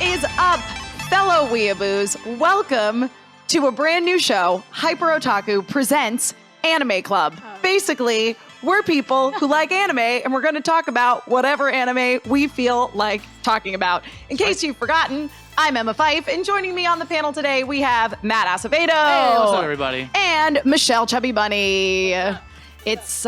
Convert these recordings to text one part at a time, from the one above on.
is up, fellow weeaboos? Welcome to a brand new show. HyperOtaku presents Anime Club. Basically, we're people who like anime, and we're going to talk about whatever anime we feel like talking about. In case you've forgotten, I'm Emma Fife, and joining me on the panel today, we have Matt Acevedo. Hey, what's up, everybody? And Michelle Chubby Bunny. It's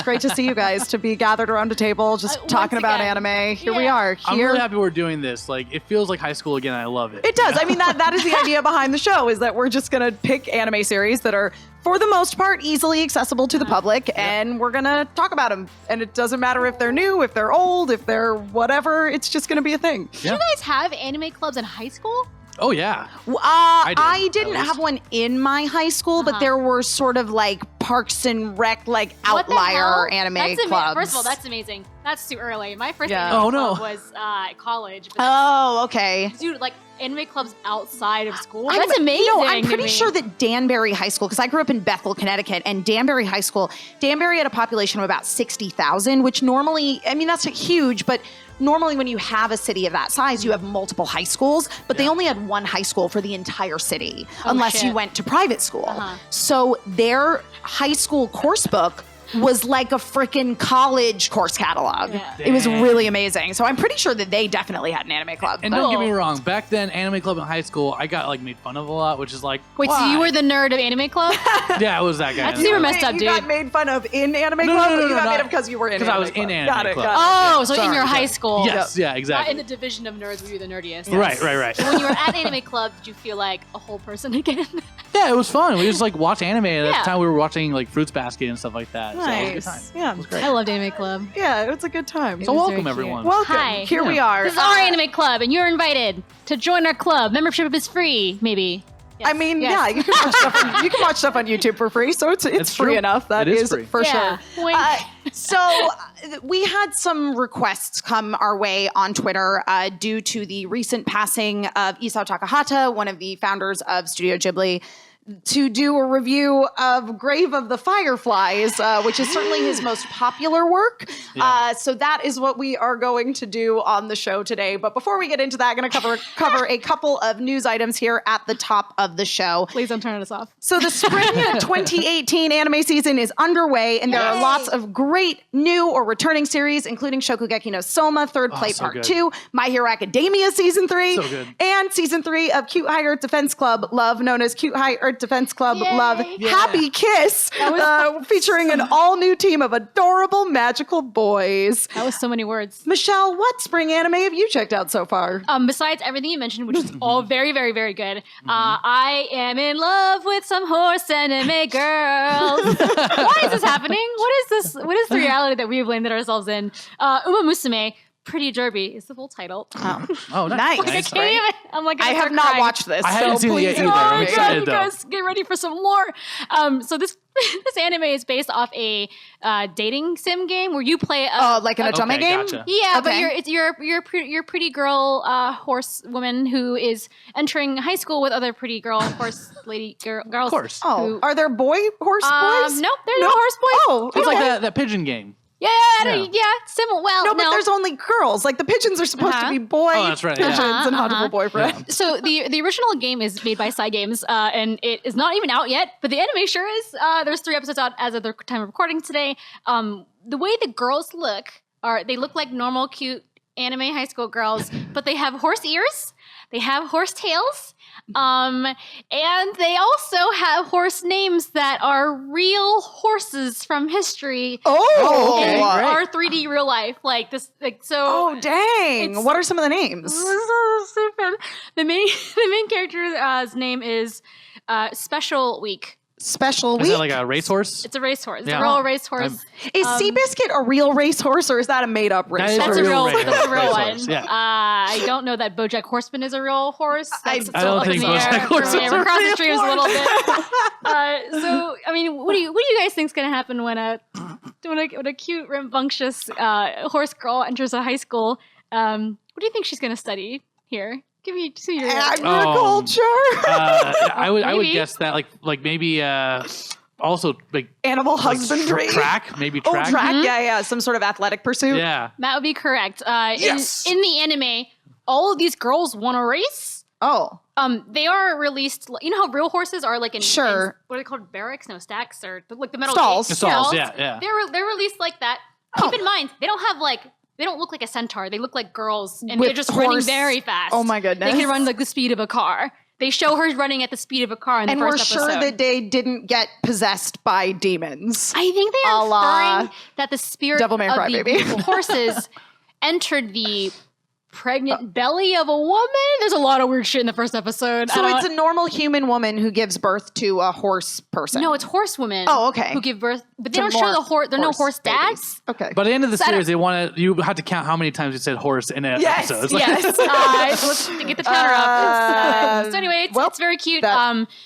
great to see you guys, to be gathered around a table, just talking about anime. Here we are. I'm really happy we're doing this. Like, it feels like high school again. I love it. It does. I mean, that is the idea behind the show, is that we're just going to pick anime series that are, for the most part, easily accessible to the public, and we're going to talk about them. And it doesn't matter if they're new, if they're old, if they're whatever. It's just going to be a thing. Did you guys have anime clubs in high school? Oh, yeah. I didn't have one in my high school, but there were sort of like Parks and Rec, like outlier anime clubs. First of all, that's amazing. That's too early. My first Yeah. anime club was college. But Oh, okay. dude, like anime clubs outside of school. That's amazing. You know, I'm pretty to me. sure that Danbury High School, because I grew up in Bethel, Connecticut, and Danbury High School, Danbury had a population of about 60,000, which normally, I mean, that's huge, but normally when you have a city of that size, you have multiple high schools, but they only had one high school for the entire city, unless you went to private school. So their high school course book was like a freaking college course catalog. Yeah. It was really amazing. So I'm pretty sure that they definitely had an anime club. And don't get me wrong, back then, anime club in high school, I got like made fun of a lot, which is like, Wait, why? so you were the nerd of anime club? Yeah, I was that guy. That's super messed up, You dude. got made fun of in anime club, no, or you got not- made up because you were in anime because I was club? in anime Got it, club. got it. Oh, so in Sorry. your high school. Yes, yeah, exactly. In the division of nerds, were you the nerdiest? Right. When you were at anime club, did you feel like a whole person again? Yeah, it was fun. We just like watch anime. At Yeah. the time, we were watching like Fruits Basket and stuff like that. So it was a good time. Yeah. It was great. I loved anime club. Yeah, it was a good time. So was welcome, very cute. everyone. Welcome. Hi. Here we are. This is our anime club, and you're invited to join our club. Membership is free, maybe. I mean, Yes. yeah, you can watch stuff on YouTube for free, so it's It's free true. enough. That It is is free. for Yeah. sure. Wink. So we had some requests come our way on Twitter due to the recent passing of Isao Takahata, one of the founders of Studio Ghibli, to do a review of Grave of the Fireflies, which is certainly his most popular work. Yeah. So that is what we are going to do on the show today. But before we get into that, I'm going to cover a couple of news items here at the top of the show. Please don't turn us off. So the spring 2018 anime season is underway, and there are lots of great new or returning series, including Shokugeki no Soma, Third Plate so Part good. 2, My Hero Academia Season 3, So good. and Season 3 of Cute High Earth Defense Club Love, known as Cute High Earth Defense Club Yay. Love Yeah. Happy Kiss, featuring an all-new team of adorable magical boys. That was so many words. Michelle, what spring anime have you checked out so far? Besides everything you mentioned, which is all very, very, very good, I am in love with some horse anime girls. Why is this happening? What is this? What is the reality that we've landed ourselves in? Uma Musume, Pretty Derby is the full title. Oh, Nice. I can't even. I'm like, I I'm have start not crying. watched this. I haven't so seen it yet please either. I'm Oh, excited, God, though. guys, get ready for some lore. So this anime is based off a dating sim game where you play like an Otome game? Gotcha. Yeah, Okay. but you're a pretty girl horse woman who is entering high school with other pretty girl horse girls. Of course. Oh, who- are there horse boys? Nope, there's no horse boys. Oh, It's okay. like that pigeon game. Yeah, similar. Well, No, but there's only girls. Like the pigeons are supposed to be boy Oh, that's right, yeah. pigeons and huntable boyfriend. So the original game is made by Psy Games, and it is not even out yet, but the anime sure is. There's 3 episodes out as of the time of recording today. The way the girls look they look like normal, cute anime high school girls, but they have horse ears, they have horse tails, and they also have horse names that are real horses from history. Oh, In okay. our 3D real life, like this, like so. Oh, dang! It's- What are some of the names? So stupid. The main character's name is Special Week. Special Is week. that like a racehorse? It's a racehorse. It's Yeah. a real racehorse. Is Seabiscuit a real racehorse or is that a made up That is racehorse? That's a real racehorse. one. Racehorse, yeah. I don't know that BoJack Horseman is a real horse. That's I still don't up in think the air BoJack for Horseman's me. a We're crossing real streams a little bit. So, I mean, what do you guys think is going to happen when a cute, rambunctious horse girl enters a high school? What do you think she's going to study here? Give me your Agriculture. I would Maybe. guess that like maybe also like Animal like husbandry. track, maybe Oh, track. track. Yeah, some sort of athletic pursuit. Yeah. That would be correct. Yes. In the anime, all of these girls want to race. Oh. They are released. You know how real horses are like in Sure. what are they called? Barracks? No, stacks or like the metal Stalls. gates. Stalls, yeah. They're released like that. Keep in mind, they don't look like a centaur. They look like girls, and With they're just horse. running very fast. Oh my goodness. They can run like the speed of a car. They show her running at the speed of a car in the And we're first sure episode. that they didn't get possessed by demons. I think they are A la inferring that the spirit Devil May of Cry, the baby. horses entered the pregnant belly of a woman. There's a lot of weird shit in the first episode. So it's a normal human woman who gives birth to a horse person. No, it's horsewomen. Oh, okay. Who give birth, but they To don't show more the horse. There are no horse babies. dads. Okay. But at the end of the So I series, you have to count how many times you said horse in an episode. It's like- Yes. Let's get the counter up. So anyway, it's very cute.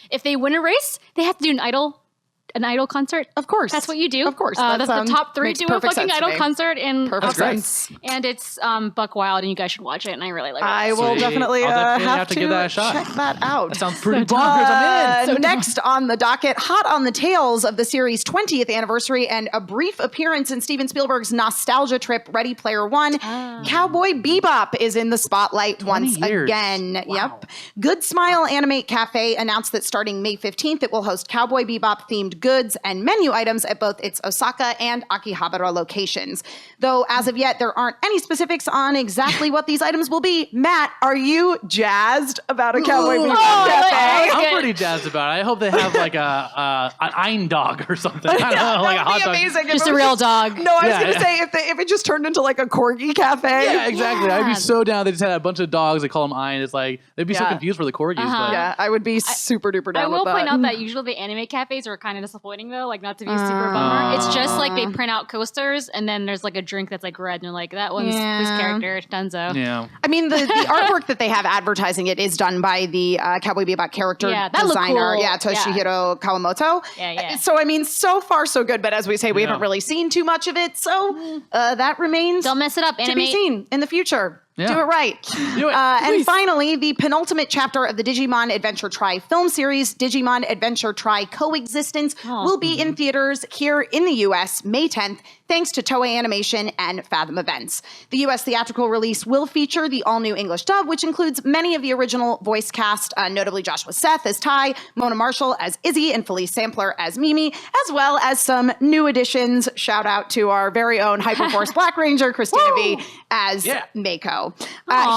If they win a race, they have to do an idol concert. Of course. That's what you do. Of course. That's the top 3 makes do a perfect fucking sense to idol me. concert in Perfect sense. And it's buck wild, and you guys should watch it. And I really like it. I will Sweet. definitely, I'll definitely have to give that a shot. check that out. That sounds pretty bonkers. I'm in. Next on the docket, hot on the tails of the series' 20th anniversary and a brief appearance in Steven Spielberg's nostalgia trip, Ready Player One, Cowboy Bebop is in the spotlight once 20 years. again. Wow. Yep. Good Smile Animate Cafe announced that starting May 15th, it will host Cowboy Bebop-themed goods and menu items at both its Osaka and Akihabara locations. Though, as of yet, there aren't any specifics on exactly what these items will be. Matt, are you jazzed about a Cowboy Bebop cafe? I'm pretty jazzed about it. I hope they have like an Ein dog or something. I don't know, like a That hot would be dog. amazing. if Just it a was real dog. No, I was Yeah, going to yeah. say if it just turned into like a corgi cafe. Yeah, exactly. I'd be Yeah. so down. They just had a bunch of dogs. They call them Ein. It's like they'd be so Yeah. confused for the corgis. Uh-huh. But Yeah, I would be super duper down I will with that. point out that usually the anime cafes are kind of disappointing though, like not to be a super bummer. It's just like they print out coasters and then there's like a drink that's like red and you're like, that one's this Yeah. character, Dunzo. yeah. I mean, the artwork that they have advertising it is done by the Cowboy Bebop character Yeah, that looked designer, cool. yeah, Toshihiro Kawamoto. Yeah. So, I mean, so far so good, but as we say, we Yeah. haven't really seen too much of it, so that remains Don't mess it up, to be Animate. seen in the future. Yeah. Do it right. Do it. And Please. finally, the penultimate chapter of the Digimon Adventure Tri film series, Digimon Adventure Tri Coexistence, will be in theaters here in the US May 10th, thanks to Toei Animation and Fathom Events. The US theatrical release will feature the all-new English dub, which includes many of the original voice cast, notably Joshua Seth as Ty, Mona Marshall as Izzy, and Felice Sampler as Mimi, as well as some new additions. Shout out to our very own Hyperforce Black Ranger, Christina V, as Mako.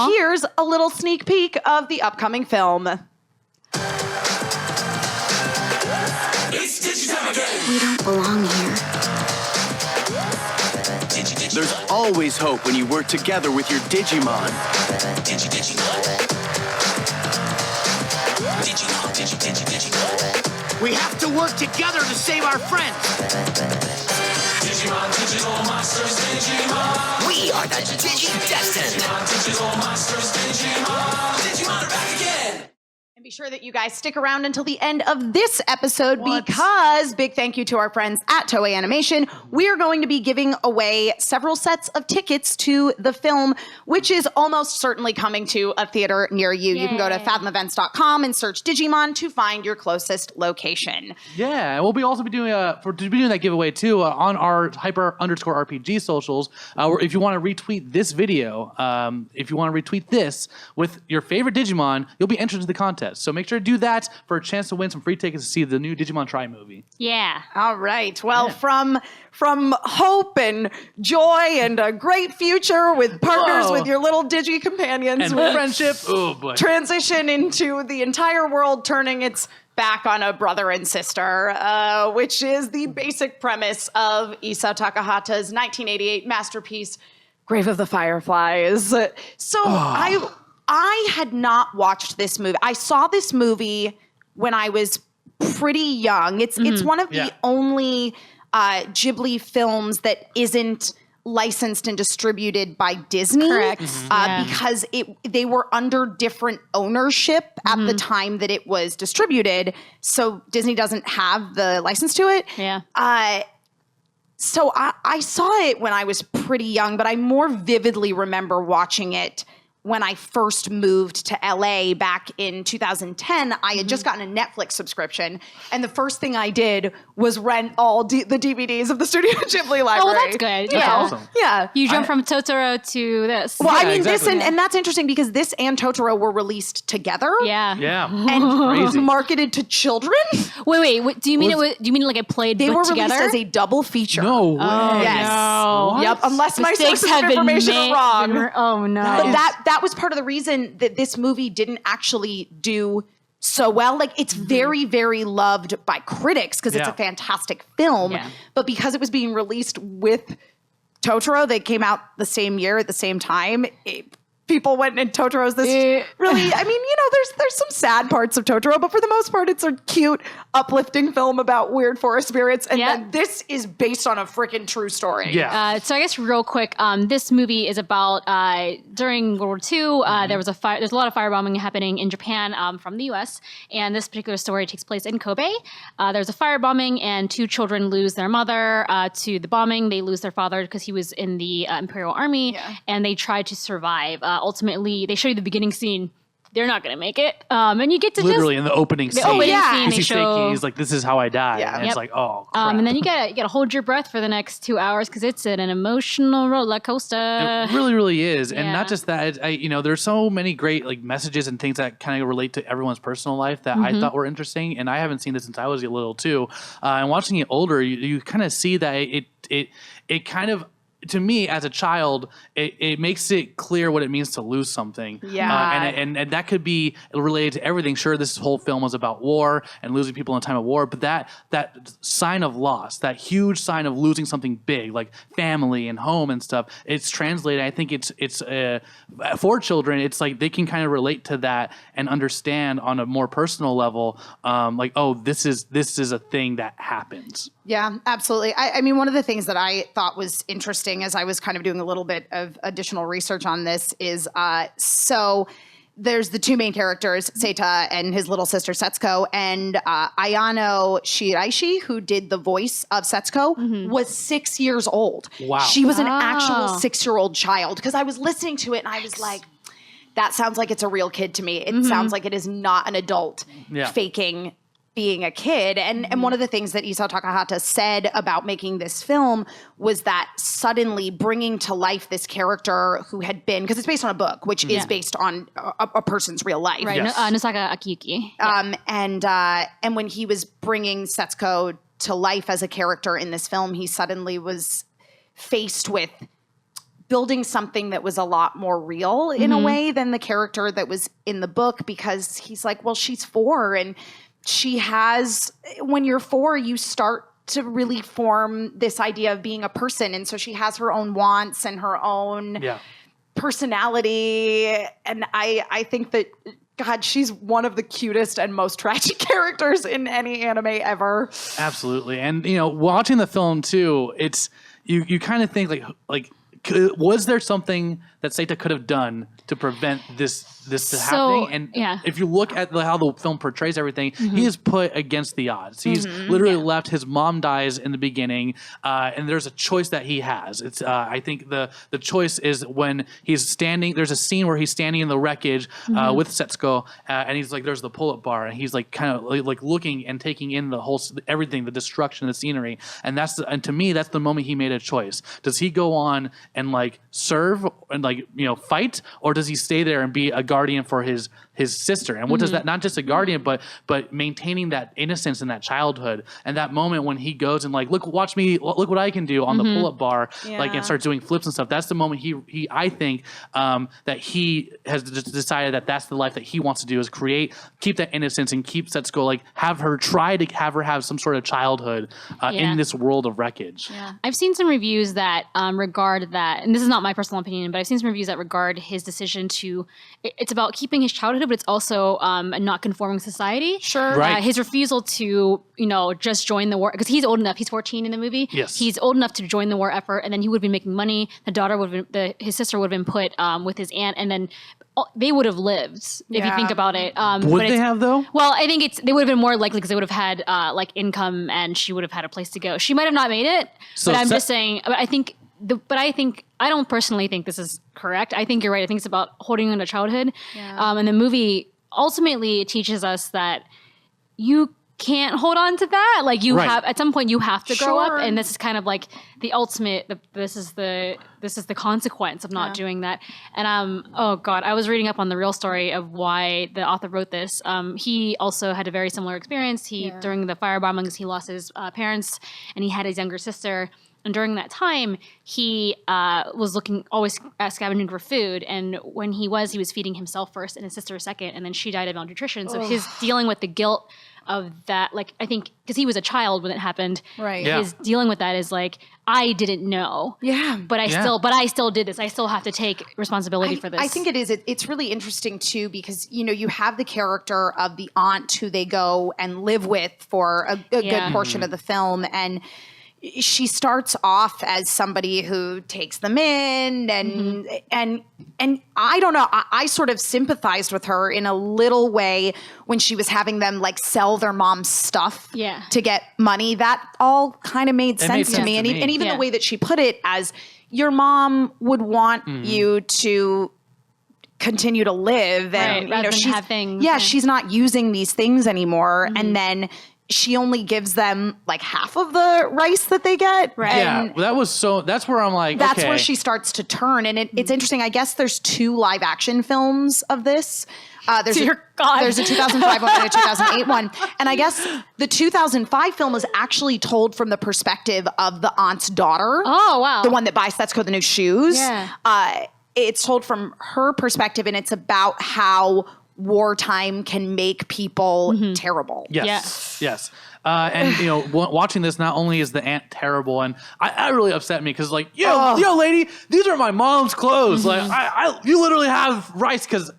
Here's a little sneak peek of the upcoming film. We don't belong here. There's always hope when you work together with your Digimon. We have to work together to save our friends. Digimon, digital monsters, Digimon. We are the Digi-Destined. Digimon, digital monsters, Digimon. Digimon are back again. And be sure that you guys stick around until the end of this episode because big thank you to our friends at Toei Animation. We are going to be giving away several sets of tickets to the film, which is almost certainly coming to a theater near you. You can go to Yay. fathomevents.com and search Digimon to find your closest location. Yeah, and we'll be also be doing that giveaway too on our hyper_RPG socials. Where if you want to retweet this video, if you want to retweet this with your favorite Digimon, you'll be entered into the contest. So make sure to do that for a chance to win some free tickets to see the new Digimon Tri movie. Yeah. All right. Well, from hope and joy and a great future with partners Whoa. with your little Digi companions, And we'll friendship. Oh boy. transition into the entire world turning its back on a brother and sister, which is the basic premise of Isao Takahata's 1988 masterpiece, Grave of the Fireflies. So I had not watched this movie. I saw this movie when I was pretty young. It's one of the only Ghibli films that isn't licensed and distributed by Disney. Correct. Because they were under different ownership at the time that it was distributed. So Disney doesn't have the license to it. Yeah. So I saw it when I was pretty young, but I more vividly remember watching it when I first moved to LA back in 2010, I had just gotten a Netflix subscription. And the first thing I did was rent all the DVDs of the Studio Ghibli library. Oh, well, that's good. You Yeah. know? awesome. Yeah. You jump from Totoro to this. Well, I Yeah, mean, exactly. this and that's interesting because this and Totoro were released together. Yeah. Yeah. And Crazy. marketed to children. Wait. Do you mean do you mean like it played They were together? released as a double feature. No way. Yes. no. Yep. Unless my Mistakes sources have of been information made. are wrong. Oh no. But that was part of the reason that this movie didn't actually do so well. Like it's very, very loved by critics because it's Yeah. a fantastic film. Yeah. But because it was being released with Totoro, they came out the same year at the same time. People went and Totoro's this really, I mean, you know, there's some sad parts of Totoro, but for the most part, it's a cute, uplifting film about weird forest spirits. And Yep. then this is based on a freaking true story. Yeah. So I guess real quick, this movie is about during World War II. There was there's a lot of firebombing happening in Japan from the U.S. And this particular story takes place in Kobe. There's a firebombing, and 2 children lose their mother to the bombing. They lose their father because he was in the Imperial Army, and they try to survive. Ultimately, they show you the beginning scene. They're not going to make it, and you get to Literally in the opening scene. opening yeah. scene, You they see show. Seiki, he's like, this is how I die. Yeah. And it's Yep. like, oh, crap. And then you gotta hold your breath for the next 2 hours because it's an emotional roller coaster. It really, really is, and yeah. not just that. There's so many great like messages and things that kind of relate to everyone's personal life that I thought were interesting. And I haven't seen this since I was a little too. And watching it older, you kind of see that it kind of. To me, as a child, it makes it clear what it means to lose something. Yeah. And that could be related to everything. Sure, this whole film was about war and losing people in a time of war, but that sign of loss, that huge sign of losing something big, like family and home and stuff, it's translated. I think it's for children, it's like they can kind of relate to that and understand on a more personal level, like, oh, this is a thing that happens. Yeah, absolutely. I mean, one of the things that I thought was interesting as I was kind of doing a little bit of additional research on this is so there's the 2 main characters, Seita and his little sister Setsuko, and Ayano Shiraishi, who did the voice of Setsuko, was 6 years old. Wow. She was an actual 6-year-old child because I was listening to it and I was like, that sounds like it's a real kid to me. It sounds like it is not an adult faking being a kid. And one of the things that Isao Takahata said about making this film was that suddenly bringing to life this character who had been, because it's based on a book, which is based on a person's real life. Right, Yes. Nosaka Akiyuki. And when he was bringing Setsuko to life as a character in this film, he suddenly was faced with building something that was a lot more real in a way than the character that was in the book, because he's like, well, she's 4 and she has, when you're 4, you start to really form this idea of being a person. And so she has her own wants and her own personality. And I think that, God, she's one of the cutest and most tragic characters in any anime ever. Absolutely. And, watching the film too, it's, you kind of think like, was there something that Seita could have done to prevent this happening? And if you look at how the film portrays everything, he is put against the odds. He's literally left. His mom dies in the beginning, and there's a choice that he has. It's I think the choice is when he's standing. There's a scene where he's standing in the wreckage with Setsuko, and he's like, there's the pull-up bar, and he's like kind of like looking and taking in the whole everything, the destruction, the scenery, and to me that's the moment he made a choice. Does he go on and like serve and like fight, or does he stay there and be a guardian for his sister? And what does that, not just a guardian, but maintaining that innocence and that childhood, and that moment when he goes and like, look what I can do on the pull-up bar, like, and starts doing flips and stuff. That's the moment he I think that he has decided that that's the life that he wants to do, is keep that innocence and keep Setsuko, like have her have some sort of childhood in this world of wreckage. Yeah. I've seen some reviews that regard that, and this is not my personal opinion, but I've seen some reviews that regard his decision to, it's about keeping his childhood, but it's also not conforming society. Sure. Right. His refusal to, just join the war, because he's old enough, he's 14 in the movie. Yes. He's old enough to join the war effort, and then he would have been making money. His sister would have been put with his aunt, and then they would have lived, if you think about it. Would they have though? Well, I think they would have been more likely because they would have had like income, and she would have had a place to go. She might have not made it, So but I'm just saying. But I think but I don't personally think this is correct. I think you're right. I think it's about holding on to childhood. Yeah. And the movie ultimately teaches us that you can't hold on to that. Like you Right. have, at some point you have to grow Sure. up, and this is kind of like the ultimate, this is the consequence of not doing that. And oh God, I was reading up on the real story of why the author wrote this. He also had a very similar experience. During the fire bombings, he lost his parents, and he had his younger sister. And during that time, he was always scavenging for food. And when he was feeding himself first and his sister second. And then she died of malnutrition. So his dealing with the guilt of that, like, I think, because he was a child when it happened. Right. Yeah. His dealing with that is like, I didn't know. Yeah. But I still did this. I still have to take responsibility for this. I think it is. It's really interesting too, because you have the character of the aunt who they go and live with for a good portion of the film, and she starts off as somebody who takes them in, and I don't know. I sort of sympathized with her in a little way when she was having them like sell their mom's stuff to get money. That all kind of made sense to me, and even the way that she put it as your mom would want you to continue to live, and rather than she's have things. she's not using these things anymore, and then she only gives them like half of the rice that they get. Right. And that's where I'm like, that's okay. where she starts to turn. And it's interesting. I guess there's 2 live action films of this. There's Dear God. There's a 2005 one and a 2008 one. And I guess the 2005 film is actually told from the perspective of the aunt's daughter. Oh, wow. The one that buys Setsuko the new shoes. Yeah. It's told from her perspective, and it's about how wartime can make people terrible. Yes. And watching this, not only is the aunt terrible, and I really upset me because like, yo, lady, these are my mom's clothes. Like, you literally have rice because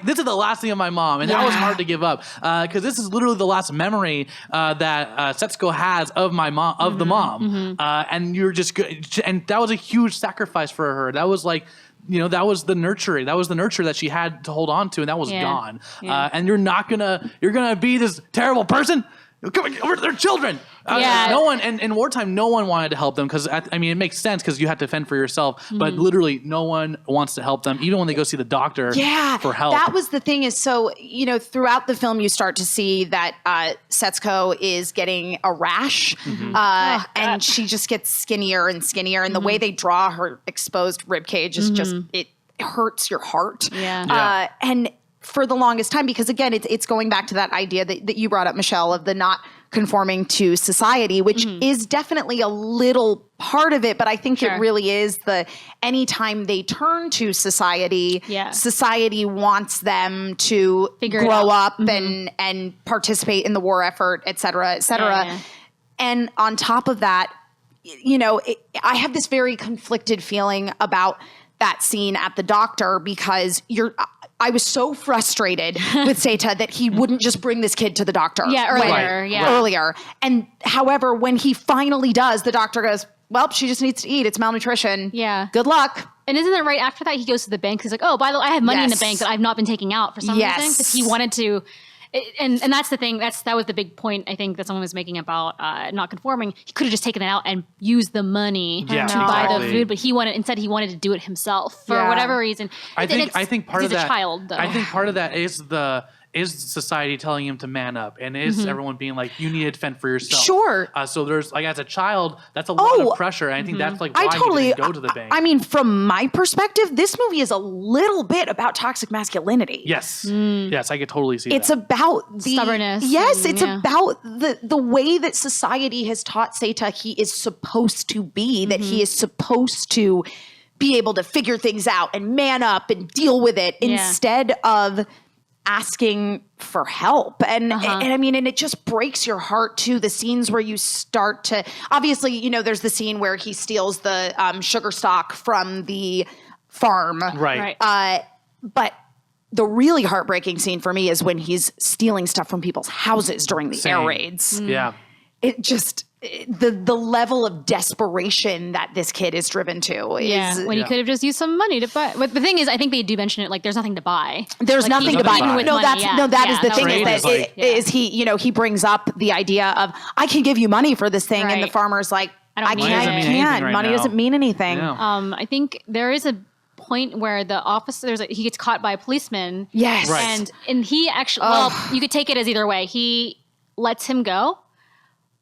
this is the last thing of my mom, and that was hard to give up because this is literally the last memory that Setsuko has of my mom, of the mom, and you're just good, and that was a huge sacrifice for her. That was like. That was the nurture. That was the nurture that she had to hold on to, and that was gone. And you're gonna be this terrible person. They're children. No one, and in wartime, no one wanted to help them because, it makes sense because you have to fend for yourself. But literally, no one wants to help them, even when they go see the doctor for help. That was the thing is, so, throughout the film, you start to see that Setsuko is getting a rash and she just gets skinnier and skinnier. And the way they draw her exposed ribcage is just, it hurts your heart. And for the longest time, because again, it's going back to that idea that you brought up, Michelle, of the not conforming to society, which is definitely a little part of it, but I think it really is anytime they turn to society, society wants them to grow up and participate in the war effort, et cetera, et cetera. And on top of that, I have this very conflicted feeling about that scene at the doctor because I was so frustrated with Seita that he wouldn't just bring this kid to the doctor. Earlier. And however, when he finally does, the doctor goes, well, she just needs to eat. It's malnutrition. Yeah. Good luck. And isn't it right after that he goes to the bank? He's like, oh, by the way, I have money in the bank that I've not been taking out for some reason. Because he wanted to. And that's the thing. That was the big point I think that someone was making about not conforming. He could have just taken it out and used the money to buy the food, but he wanted to do it himself for whatever reason. I think part of that. He's a child, though. I think part of that is society telling him to man up, and is everyone being like, you need to fend for yourself. Sure. So there's like, as a child, that's a lot of pressure, and I think that's like why he didn't go to the bank. From my perspective, this movie is a little bit about toxic masculinity. Yes. Yes, I could totally see it's that. It's about the stubbornness. Yes, it's about the way that society has taught Seita he is supposed to be, that he is supposed to be able to figure things out and man up and deal with it instead of asking for help. And and it just breaks your heart too. The scenes where you start to, obviously, there's the scene where he steals the sugar stock from the farm. Right. But the really heartbreaking scene for me is when he's stealing stuff from people's houses during the air raids. Yeah. It just, the level of desperation that this kid is driven to is... when he could have just used some money to buy. But the thing is, I think they do mention it, like, there's nothing to buy. There's nothing to buy. Even with No, money, that is the thing, right. is he brings up the idea of, I can give you money for this thing, and the farmer's like, I don't need doesn't it. mean anything right Money now. doesn't mean anything. No. I think there is a point where the officer, he gets caught by a policeman. Yes. Right. And he actually, well, you could take it as either way. He lets him go,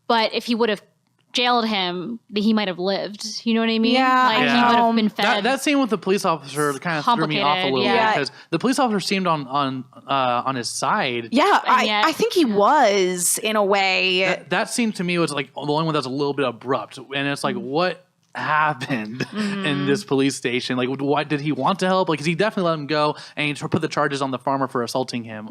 but if he would have jailed him, he might have lived. You know what I mean? Yeah, like I he would know. have been fed. That scene with the police officer kind of threw me off a little bit Yeah. because the police officer seemed on his side. Yeah, yet- I think he was in a way. That scene to me was like the only one that's a little bit abrupt, and it's like what happened in this police station? Like, why did he want to help? Like, 'cause he definitely let him go, and he put the charges on the farmer for assaulting him,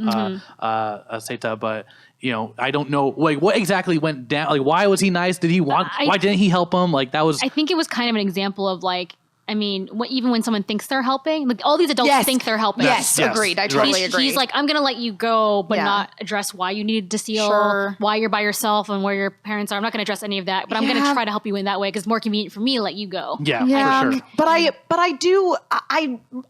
Seta. But you know, I don't know like what exactly went down. Like, why was he nice? Did he want? Why didn't he help him? Like, that was. I think it was kind of an example of like, I mean, even when someone thinks they're helping, like all these adults Yes. think they're helping. Yes, agreed. I totally agree. He's like, I'm going to let you go, but Yeah. not address why you needed to steal, Sure. why you're by yourself, and where your parents are. I'm not going to address any of that, but I'm going Yeah. to try to help you in that way because it's more convenient for me to let you go. Yeah, for sure. But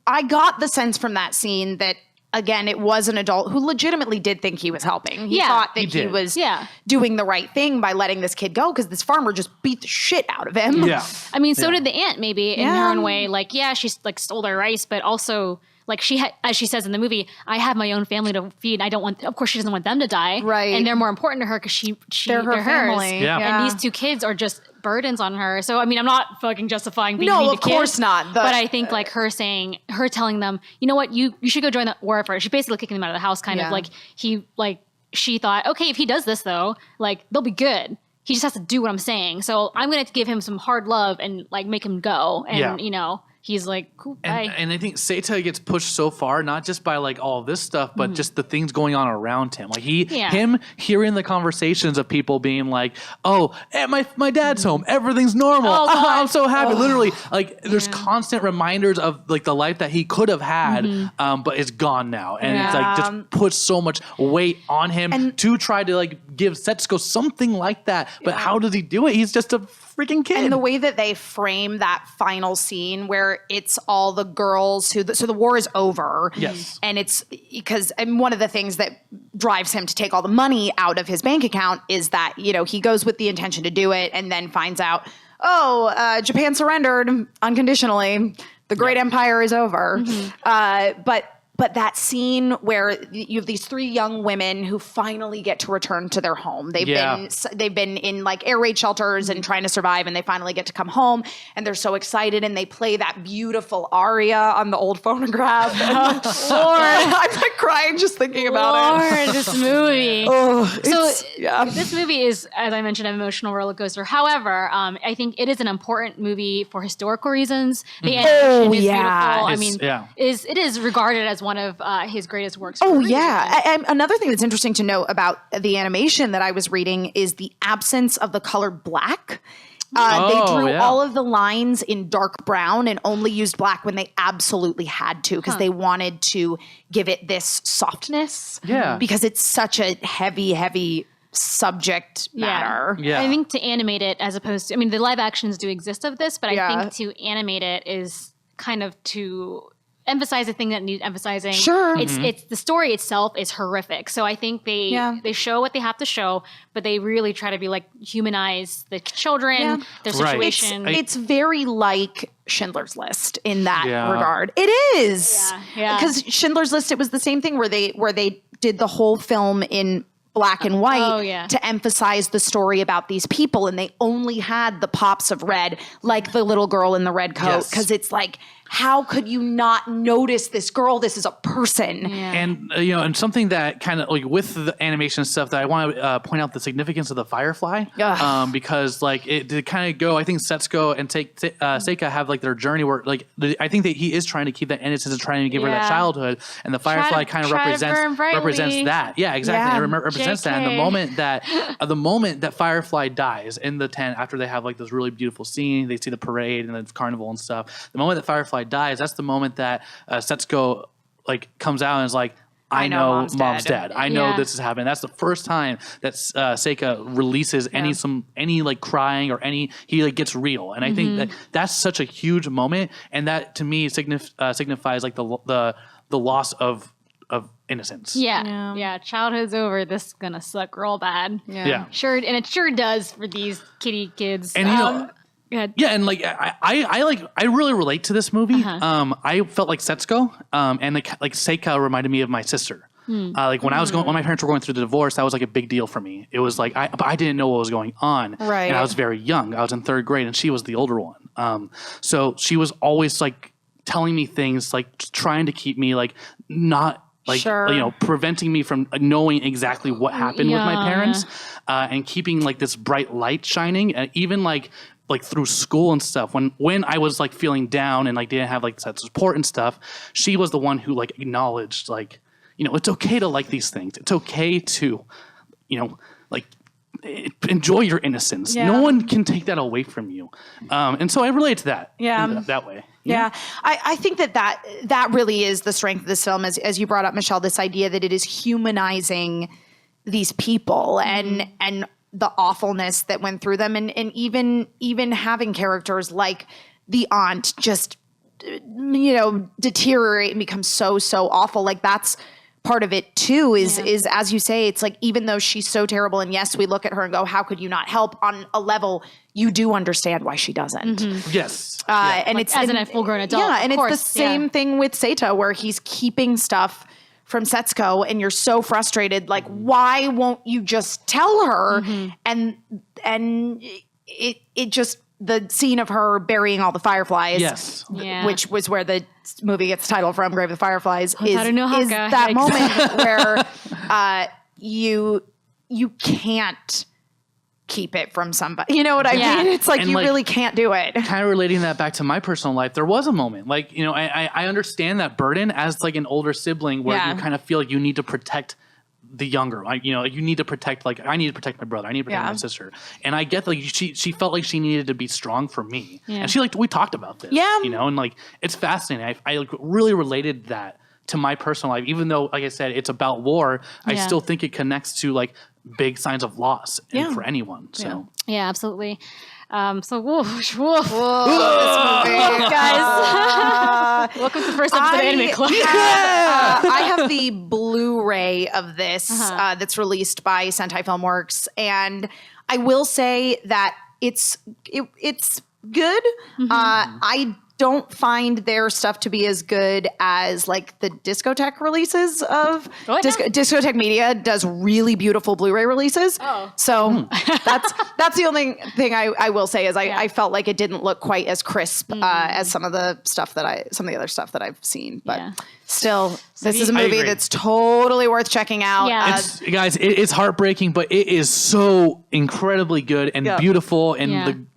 I got the sense from that scene that again it was an adult who legitimately did think he was helping. He Yeah. thought that He he did. was Yeah. doing the right thing by letting this kid go because this farmer just beat the shit out of him. Yeah. I mean, so did the aunt maybe in Yeah. her own way. Like, yeah, she's like stole their rice, but also like she had, as she says in the movie, I have my own family to feed. I don't want, of course, she doesn't want them to die. Right. And they're more important to her because They're her hers. family. Yeah. And these two kids are just burdens on her. So, I mean, I'm not fucking justifying being No, mean to of course kids, not. But I think like her telling them, you know what, you should go join the war effort. She's basically kicking them out of the house, kind Yeah. of like she thought, okay, if he does this though, like they'll be good. He just has to do what I'm saying. So I'm going to give him some hard love and like make him go. And, Yeah. you know, he's like, cool, bye. And I think Seta gets pushed so far, not just by like all of this stuff, but just the things going on around him. Like him hearing the conversations of people being like, "Oh, my dad's home. Everything's normal. Oh, God. I'm so happy." Literally, like there's constant reminders of like the life that he could have had, but it's gone now, and it's like just puts so much weight on him to try to like give Setsuko something like that. But how does he do it? He's just a freaking kid. And the way that they frame that final scene where it's all the girls so the war is over. Yes. And it's because one of the things that drives him to take all the money out of his bank account is that, you know, he goes with the intention to do it and then finds out, Japan surrendered unconditionally. The great empire is over. But that scene where you have these three young women who finally get to return to their home. They've been in like air raid shelters and trying to survive, and they finally get to come home, and they're so excited, and they play that beautiful aria on the old phonograph. Lord, I'm like crying just thinking about it. Lord, this movie. Yeah. This movie is, as I mentioned, an emotional roller coaster. However, I think it is an important movie for historical reasons. The animation is beautiful. I mean, it is regarded as one of his greatest works. For a reason. And another thing that's interesting to note about the animation that I was reading is the absence of the color black. They drew all of the lines in dark brown and only used black when they absolutely had to because they wanted to give it this softness. Yeah. Because it's such a heavy subject matter. Yeah. I think to animate it as opposed to, I mean, the live actions do exist of this, but I think to animate it is kind of to emphasize the thing that needs emphasizing. Sure. It's the story itself is horrific. So I think they show what they have to show, but they really try to be like humanize the children, their Right. situation. It's very like Schindler's List in that Yeah. regard. It is. Yeah. Because Schindler's List, it was the same thing where they did the whole film in black and white to emphasize the story about these people, and they only had the pops of red, like the little girl in the red coat, because it's like, how could you not notice this girl? This is a person. And you know, and something that kind of like with the animation stuff that I want to point out the significance of the Firefly, because like it did kind of go. I think Setsuko and Seika have like their journey where like I think that he is trying to keep that innocence and trying to give her that childhood, and the Firefly kind of represents that. Yeah, exactly. It represents that. And the moment that Firefly dies in the tent after they have like this really beautiful scene, they see the parade and the carnival and stuff. The moment that Firefly dies, that's the moment that Setsuko like comes out and is like, I know mom's dead. I know this is happening. That's the first time that Seika releases any like crying or he like gets real. And I think that's such a huge moment, and that to me signifies like the loss of innocence. Yeah. Childhood's over. This is gonna suck real bad. Yeah. Sure, and it sure does for these kitty kids. And go ahead. Yeah, and like I really relate to this movie. I felt like Setsuko, and like Seika reminded me of my sister. Like when when my parents were going through the divorce, that was like a big deal for me. It was like but I didn't know what was going on, right? And I was very young. I was in 3rd grade, and she was the older one. So she was always like telling me things, like trying to keep me like not. Like, preventing me from knowing exactly what happened with my parents, and keeping like this bright light shining, and even like through school and stuff. When I was like feeling down and like didn't have like that support and stuff, she was the one who like acknowledged like, it's okay to like these things. It's okay to, like enjoy your innocence. Yeah. No one can take that away from you. And so I relate to that. That way. Yeah. I think that really is the strength of this film, as you brought up, Michelle, this idea that it is humanizing these people and the awfulness that went through them, and even having characters like the aunt just deteriorate and become so awful. Like that's part of it too, is as you say, it's like, even though she's so terrible, and yes, we look at her and go, how could you not help? On a level, you do understand why she doesn't. Yes. And like, it's as a full-grown adult. Yeah, and of course, it's the same thing with Seita, where he's keeping stuff from Setsuko, and you're so frustrated. Like, why won't you just tell her? And it just, the scene of her burying all the Fireflies, which was where the movie gets the title from, Grave of the Fireflies, is that moment where you can't keep it from somebody. You know what I mean? It's like, and you really can't do it. Kind of relating that back to my personal life, there was a moment, like, I understand that burden as like an older sibling, where you kind of feel like you need to protect the younger, like, you need to protect, like, I need to protect my brother, I need to protect my sister. And I get, like, she felt like she needed to be strong for me. And she, like, we talked about this, and like, it's fascinating. I like really related that to my personal life, even though, like I said, it's about war. I still think it connects to like big signs of loss for anyone. So yeah, absolutely. So woof. This movie, guys. Welcome to the first episode of Anime Club. I have the Blu-ray of this that's released by Sentai Filmworks, and I will say that it's good. I don't find their stuff to be as good as like the Discotek releases of Discotek Media does really beautiful Blu-ray releases. So that's the only thing I will say is I felt like it didn't look quite as crisp as some of the other stuff that I've seen, but still, this is a movie that's totally worth checking out. Guys, it's heartbreaking, but it is so incredibly good and beautiful, and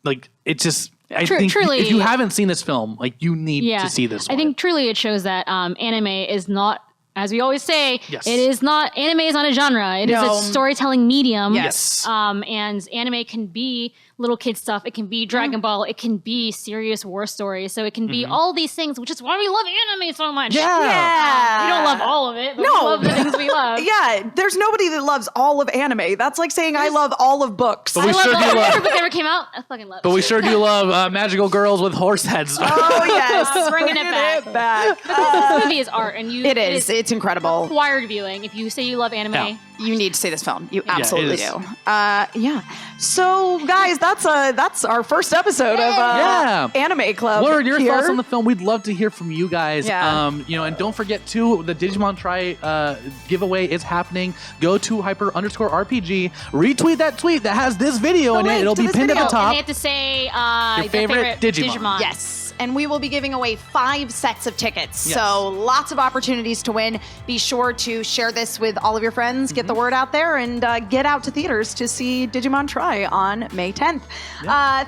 it just. I think truly, if you haven't seen this film, like, you need to see this one. I think truly it shows that anime is not, as we always say, anime is not a genre. It is a storytelling medium. Yes. And anime can be little kid stuff. It can be Dragon Ball. It can be serious war stories. So it can be all these things, which is why we love anime so much. Yeah. We don't love all of it, but we love the things we love. Yeah. There's nobody that loves all of anime. That's like saying I love all of books. But we sure do love every book that ever came out. I fucking love it. But we sure do love magical girls with horse heads. Oh, yes. Bringing it back. But this movie is art, and it is. It's incredible. Required viewing. If you say you love anime, you need to see this film. You absolutely do. So, guys, that's our first episode of Anime Club. What are your here. thoughts on the film? We'd love to hear from you guys. Yeah. And don't forget too, the Digimon Tri giveaway is happening. Go to hyper_RPG, retweet that tweet that has this video in it. It'll be pinned at the top. And they have to say your favorite Digimon. Yes. And we will be giving away 5 sets of tickets. So lots of opportunities to win. Be sure to share this with all of your friends, get the word out there, and get out to theaters to see Digimon Tri on May 10th.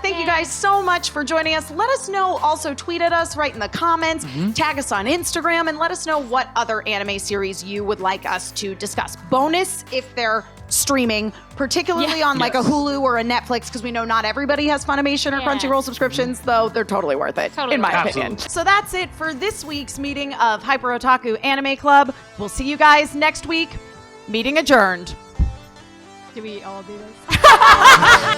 Thank you guys so much for joining us. Let us know, also tweet at us, write in the comments, tag us on Instagram, and let us know what other anime series you would like us to discuss. Bonus if they're streaming, particularly on like a Hulu or a Netflix, because we know not everybody has Funimation or Crunchyroll subscriptions, though they're totally worth it, in my opinion. So that's it for this week's meeting of HyperOtaku Anime Club. We'll see you guys next week. Meeting adjourned. Do we all do this?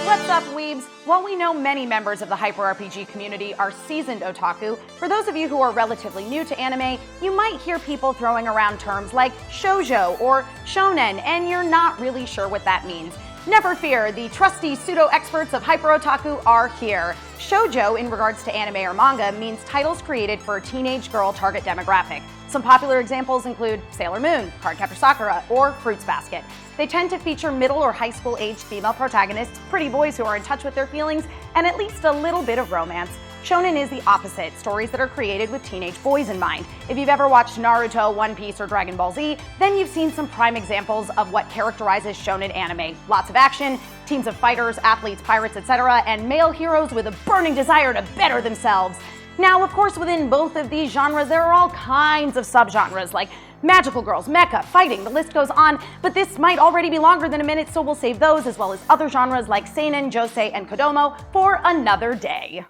What's up, weebs? While we know many members of the HyperRPG community are seasoned otaku, for those of you who are relatively new to anime, you might hear people throwing around terms like shoujo or shonen, and you're not really sure what that means. Never fear, the trusty pseudo-experts of HyperOtaku are here. Shoujo, in regards to anime or manga, means titles created for a teenage girl target demographic. Some popular examples include Sailor Moon, Cardcaptor Sakura, or Fruits Basket. They tend to feature middle or high school aged female protagonists, pretty boys who are in touch with their feelings, and at least a little bit of romance. Shonen is the opposite, stories that are created with teenage boys in mind. If you've ever watched Naruto, One Piece, or Dragon Ball Z, then you've seen some prime examples of what characterizes shonen anime. Lots of action, teams of fighters, athletes, pirates, etc., and male heroes with a burning desire to better themselves. Now, of course, within both of these genres, there are all kinds of subgenres, like magical girls, mecha, fighting, the list goes on, but this might already be longer than a minute, so we'll save those, as well as other genres like seinen, josei, and kodomo, for another day.